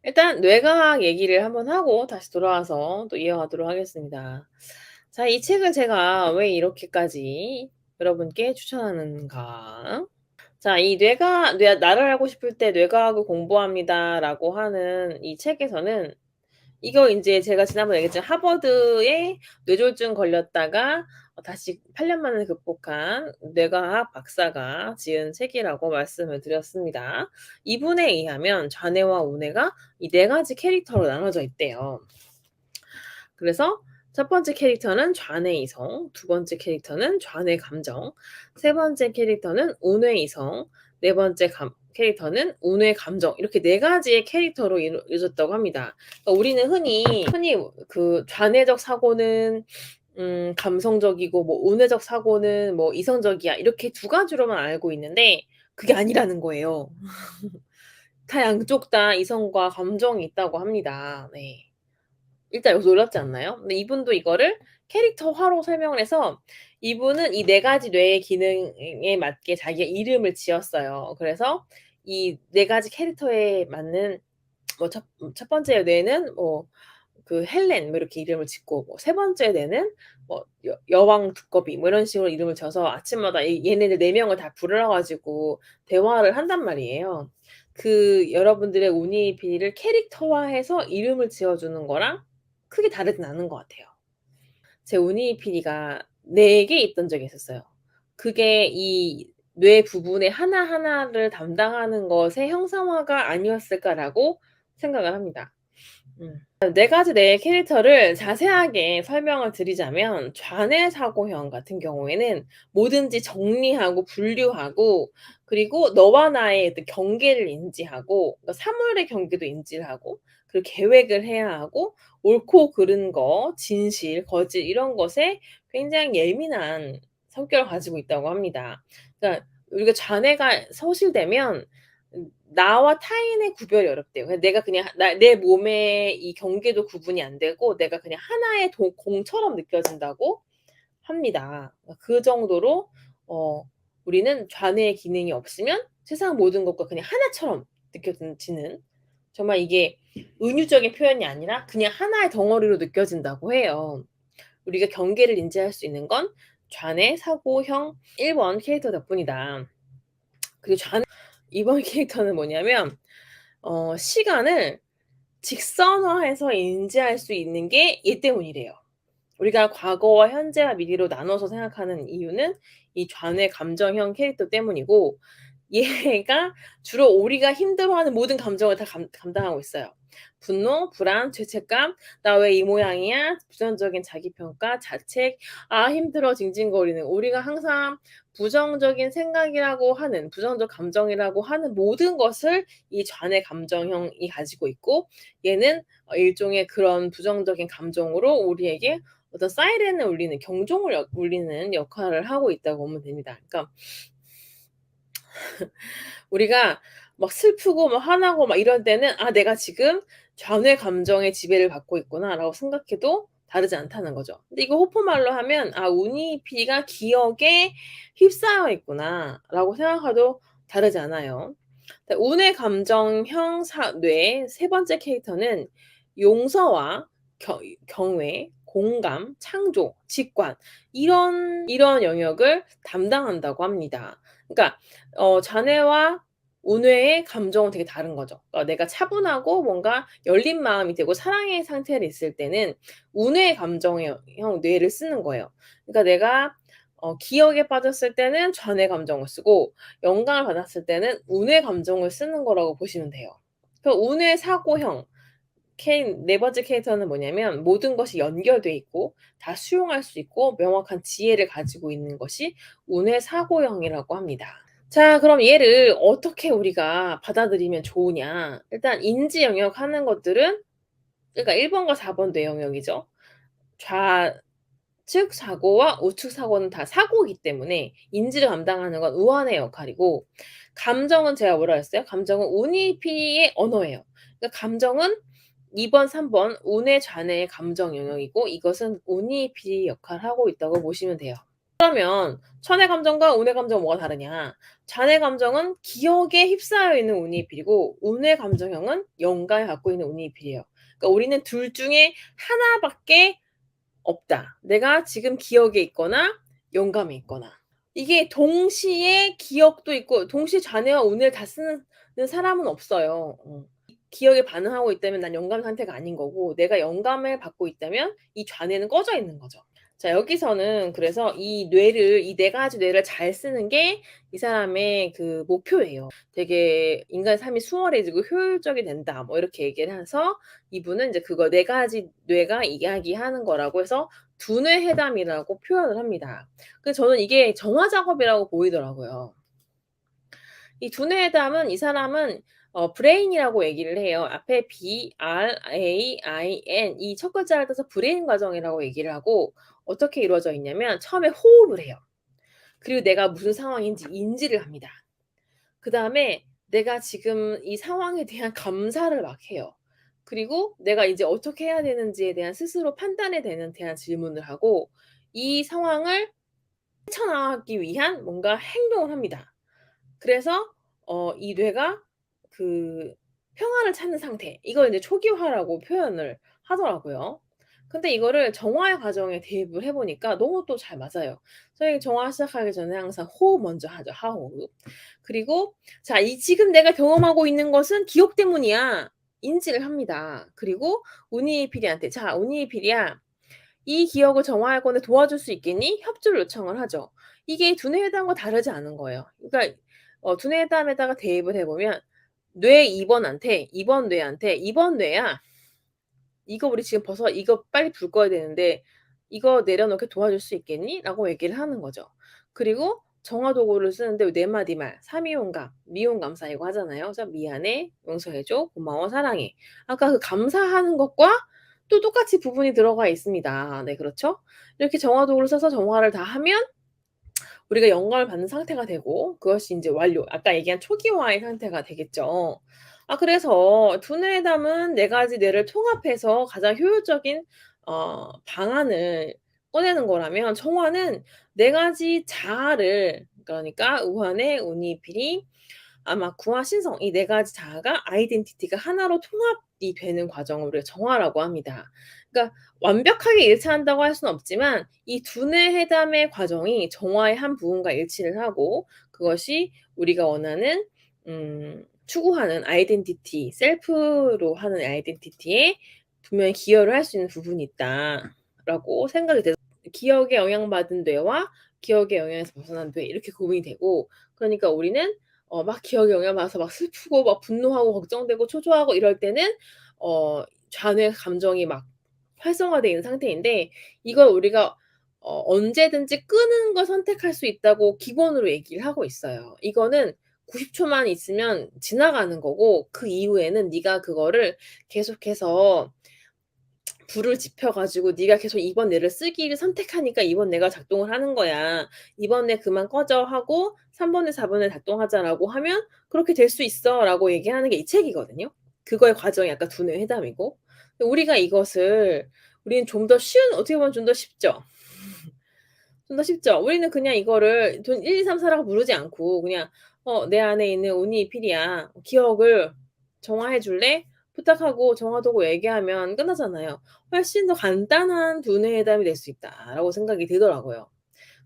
일단 뇌과학 얘기를 한번 하고 다시 돌아와서 또 이어가도록 하겠습니다. 자, 이 책을 제가 왜 이렇게까지 여러분께 추천하는가? 자, 이 나를 알고 싶을 때 뇌과학을 공부합니다라고 하는 이 책에서는 이거 인제 제가 지난번에 얘기했지만 하버드에 뇌졸중 걸렸다가 다시 8년 만에 극복한 뇌과학 박사가 지은 책이라고 말씀을 드렸습니다. 이분에 의하면 좌뇌와 우뇌가 이 4 가지 캐릭터로 나눠져 있대요. 그래서 첫 번째 캐릭터는 좌뇌 이성, 두 번째 캐릭터는 좌뇌 감정, 세 번째 캐릭터는 우뇌 이성, 네 번째 캐릭터는 우뇌 감정 이렇게 4 가지의 캐릭터로 이루어졌다고 합니다. 그러니까 우리는 흔히 그 좌뇌적 사고는 감성적이고 뭐 우뇌적 사고는 뭐 이성적이야 이렇게 두 가지로만 알고 있는데 그게 아니라는 거예요. 다 양쪽 다 이성과 감정이 있다고 합니다. 네. 일단 여기서 놀랍지 않나요? 근데 이분도 이거를 캐릭터화로 설명을 해서 이분은 이 4 가지 뇌의 기능에 맞게 자기가 이름을 지었어요. 그래서 이 4 가지 캐릭터에 맞는 뭐 첫 번째 뇌는 뭐 그 헬렌 뭐 이렇게 이름을 짓고 뭐 세 번째 뇌는 뭐 여왕 두꺼비 뭐 이런 식으로 이름을 지어서 아침마다 얘네들 4 명을 다 불러 가지고 대화를 한단 말이에요. 그 여러분들의 운이피를 캐릭터화해서 이름을 지어 주는 거랑 크게 다르진 않은 것 같아요. 제 운이피디가 4개 있던 적이 있었어요. 그게 이 뇌 부분의 하나하나를 담당하는 것의 형상화가 아니었을까라고 생각을 합니다. 음. 4 가지 내 캐릭터를 자세하게 설명을 드리자면 좌뇌 사고형 같은 경우에는 뭐든지 정리하고 분류하고 그리고 너와 나의 어떤 경계를 인지하고 그러니까 사물의 경계도 인지를 하고 그리고 계획을 해야 하고 옳고 그른 거, 진실, 거짓 이런 것에 굉장히 예민한 성격을 가지고 있다고 합니다. 그러니까 우리가 좌뇌가 소실되면 나와 타인의 구별이 어렵대요. 그냥 내가 그냥 내 몸의 이 경계도 구분이 안 되고 내가 그냥 하나의 공처럼 느껴진다고 합니다. 그 정도로 어 우리는 좌뇌의 기능이 없으면 세상 모든 것과 그냥 하나처럼 느껴지는 정말 이게 은유적인 표현이 아니라 그냥 하나의 덩어리로 느껴진다고 해요. 우리가 경계를 인지할 수 있는 건 좌뇌 사고형 1번 캐릭터 덕분이다. 그리고 좌뇌 2번 캐릭터는 뭐냐면 시간을 직선화해서 인지할 수 있는 게 얘 때문이래요. 우리가 과거와 현재와 미래로 나눠서 생각하는 이유는 이 좌뇌 감정형 캐릭터 때문이고 얘가 주로 우리가 힘들어하는 모든 감정을 다 감당하고 있어요. 분노, 불안, 죄책감, '나 왜 이 모양이야?' 부정적인 자기평가, 자책, '아 힘들어.' 징징거리는 우리가 항상 부정적인 생각이라고 하는 부정적 감정이라고 하는 모든 것을 이 좌뇌 감정형이 가지고 있고 얘는 일종의 그런 부정적인 감정으로 우리에게 어떤 사이렌을 울리는 경종을 울리는 역할을 하고 있다고 보면 됩니다. 그러니까 우리가 막 슬프고 막 화나고 막 이럴 때는 '아 내가 지금 좌뇌 감정의 지배를 받고 있구나.'라고 생각해도 다르지 않다는 거죠. 근데 이거 호포말로 하면 '아 운이피가 기억에 휩싸여 있구나.'라고 생각해도 다르지 않아요. 운의 감정형 뇌 세 번째 캐릭터는 용서와 경외, 공감, 창조, 직관 이런 영역을 담당한다고 합니다. 그러니까 자네와 운회의 감정은 되게 다른 거죠. 내가 차분하고 뭔가 열린 마음이 되고 사랑의 상태에 있을 때는 운의 감정의 형 뇌를 쓰는 거예요. 그러니까 내가 기억에 빠졌을 때는 좌뇌 감정을 쓰고 영감을 받았을 때는 운의 감정을 쓰는 거라고 보시면 돼요. 그 운의 사고형 네 번째 캐릭터는 뭐냐면 모든 것이 연결돼 있고 다 수용할 수 있고 명확한 지혜를 가지고 있는 것이 운의 사고형이라고 합니다. 자, 그럼 얘를 어떻게 우리가 받아들이면 좋으냐? 일단 인지 영역 하는 것들은 그러니까 1 번과 4번 뇌 영역이죠. 좌측 사고와 우측 사고는 다 사고이기 때문에 인지를 감당하는 건 우한의 역할이고 감정은 제가 뭐라 그랬어요? 감정은 운이피의 언어예요. 그러니까 감정은 2 번, 3번 운의 좌뇌의 감정 영역이고 이것은 운이피 역할을 하고 있다고 보시면 돼요. 그러면 천의 감정과 운의 감정은 뭐가 다르냐? 잔의 감정은 기억에 휩싸여 있는 운이입이고 운의 감정형은 영감을 갖고 있는 운이입이에요. 그러니까 우리는 둘 중에 하나밖에 없다. 내가 지금 기억에 있거나 영감에 있거나. 이게 동시에 기억도 있고 동시에 좌뇌와 우뇌를 다 쓰는 사람은 없어요. 기억에 반응하고 있다면 난 영감 상태가 아닌 거고 내가 영감을 받고 있다면 이 좌뇌는 꺼져 있는 거죠. 자 여기서는 그래서 이 네 가지 뇌를 잘 쓰는 게 이 사람의 그 목표예요. 되게 '인간의 삶이 수월해지고 효율적이 된다.' 뭐 이렇게 얘기를 해서 이분은 인제 그거 네 가지 뇌가 이야기하는 거라고 해서 두뇌 회담이라고 표현을 합니다. 그래서 저는 이게 정화 작업이라고 보이더라고요. 이 두뇌 회담은 이 사람은 브레인이라고 얘기를 해요. 앞에 BRAIN 이 첫 글자를 따서 브레인 과정이라고 얘기를 하고 어떻게 이루어져 있냐면 처음에 호흡을 해요. 그리고 내가 무슨 상황인지 인지를 합니다. 그다음에 내가 지금 이 상황에 대한 감사를 막 해요. 그리고 내가 이제 어떻게 해야 되는지에 대한 스스로 판단에 대한 질문을 하고 이 상황을 헤쳐나가기 위한 뭔가 행동을 합니다. 그래서 이 뇌가 그 평화를 찾는 상태 이걸 이제 초기화라고 표현을 하더라고요. 근데 이거를 정화의 과정에 대입을 해 보니까 너무 또 잘 맞아요. 저희 정화 시작하기 전에 항상 호흡 먼저 하죠, 하호흡. 그리고 자 이 지금 내가 경험하고 있는 것은 기억 때문이야. 인지를 합니다. 그리고 운이피리한테 "자 운이피리야. 이 기억을 정화할 건데 도와줄 수 있겠니?" 협조를 요청을 하죠. 이게 두뇌 회담과 다르지 않은 거예요. 그러니까 두뇌 회담에다가 대입을 해 보면 뇌 2번 뇌한테 "2번 뇌야. 이거 우리 지금 벌써 이거 빨리 불 꺼야 되는데 이거 내려놓게 도와줄 수 있겠니?"라고 얘기를 하는 거죠. 그리고 정화 도구를 쓰는데 네 마디 말 삼위용감, 미용감 쌓이고 하잖아요. 그래서 "미안해. 용서해 줘. 고마워. 사랑해." 아까 그 감사하는 것과 또 똑같이 부분이 들어가 있습니다. 네 그렇죠? 이렇게 정화 도구를 써서 정화를 다 하면 우리가 영감을 받는 상태가 되고 그것이 인제 완료 아까 얘기한 초기화의 상태가 되겠죠. 그래서 두뇌담은 네 가지 뇌를 통합해서 가장 효율적인 방안을 꺼내는 거라면 정화는 네 가지 자아를 그러니까 우환의 우니피리 아마쿠와 신성 이 네 가지 자아가 아이덴티티가 하나로 통합이 되는 과정을 우리가 정화라고 합니다. 그러니까 완벽하게 일치한다고 할 수는 없지만 이 두뇌 회담의 과정이 정화의 한 부분과 일치를 하고 그것이 우리가 원하는 추구하는 아이덴티티 셀프로 하는 아이덴티티에 분명히 기여를 할 수 있는 부분이 있다라고 생각이 돼서 기억에 영향받은 뇌와 기억의 영향에서 벗어난 뇌 이렇게 구분이 되고 그러니까 우리는 막 기억에 영향받아서 막 슬프고 막 분노하고 걱정되고 초조하고 이럴 때는 좌뇌 감정이 막 활성화되어 있는 상태인데 이걸 우리가 언제든지 끄는 걸 선택할 수 있다고 기본으로 얘기를 하고 있어요. 이거는 90 초만 있으면 지나가는 거고 그 이후에는 네가 그거를 계속해서 불을 지펴 가지고 "네가 계속 이번 뇌를 쓰기를 선택하니까 이번 뇌가 작동을 하는 거야. 이번 뇌 그만 꺼져." 하고 "3번 뇌, 4번 뇌 작동하자."라고 하면 "그렇게 될 수 있어."라고 얘기하는 게 이 책이거든요. 그거의 과정이 아까 두뇌 회담이고. 우리가 이것을 우리는 좀 더 쉬운 어떻게 보면 좀 더 쉽죠. 좀 더 쉽죠. 우리는 그냥 이거를 돈 1, 2, 3, 4 라고 부르지 않고 그냥 "내 안에 있는 운이 필이야. 기억을 정화해 줄래?" 부탁하고 정화도구 얘기하면 끝나잖아요. '훨씬 더 간단한 두뇌 회담이 될 수 있다.'라고 생각이 들더라고요.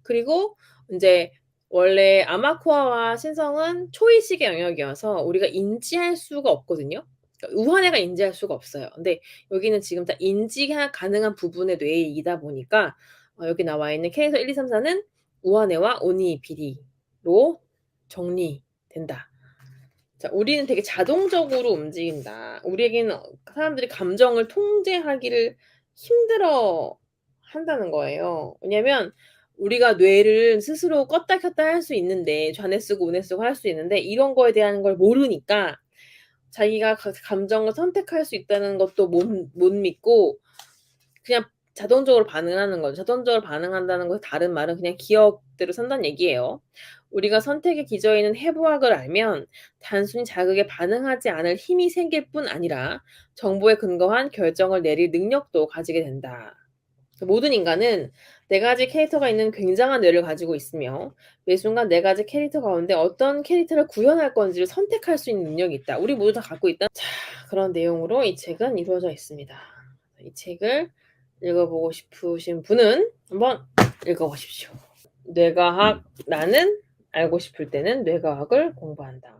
그리고 인제 원래 아마쿠아와 신성은 초의식의 영역이어서 우리가 인지할 수가 없거든요. 그러니까 우한회가 인지할 수가 없어요. 근데 여기는 지금 다 인지가 가능한 부분의 뇌이다 보니까 여기 나와 있는 K에서 1, 2, 3, 4는 우한회와 오니 비리로 정리된다. 자 우리는 되게 자동적으로 움직인다. 우리에게는 사람들이 감정을 통제하기를 힘들어 한다는 거예요. 왜냐면 우리가 뇌를 스스로 껐다 켰다 할 수 있는데 좌뇌 쓰고 우뇌 쓰고 할 수 있는데 이런 거에 대한 걸 모르니까 자기가 감정을 선택할 수 있다는 것도 못 믿고 그냥 자동적으로 반응하는 거죠. 자동적으로 반응한다는 것의 다른 말은 그냥 기억대로 산다는 얘기예요. 우리가 선택의 기저에 있는 해부학을 알면 단순히 자극에 반응하지 않을 힘이 생길 뿐 아니라 정보에 근거한 결정을 내릴 능력도 가지게 된다. 모든 인간은 4가지 캐릭터가 있는 굉장한 뇌를 가지고 있으며 매 순간 4가지 캐릭터 가운데 어떤 캐릭터를 구현할 건지를 선택할 수 있는 능력이 있다. 우리 모두 다 갖고 있다. 자, 그런 내용으로 이 책은 이루어져 있습니다. 이 책을 읽어보고 싶으신 분은 한번 읽어보십시오. 뇌과학, 나는 알고 싶을 때는 뇌과학을 공부한다.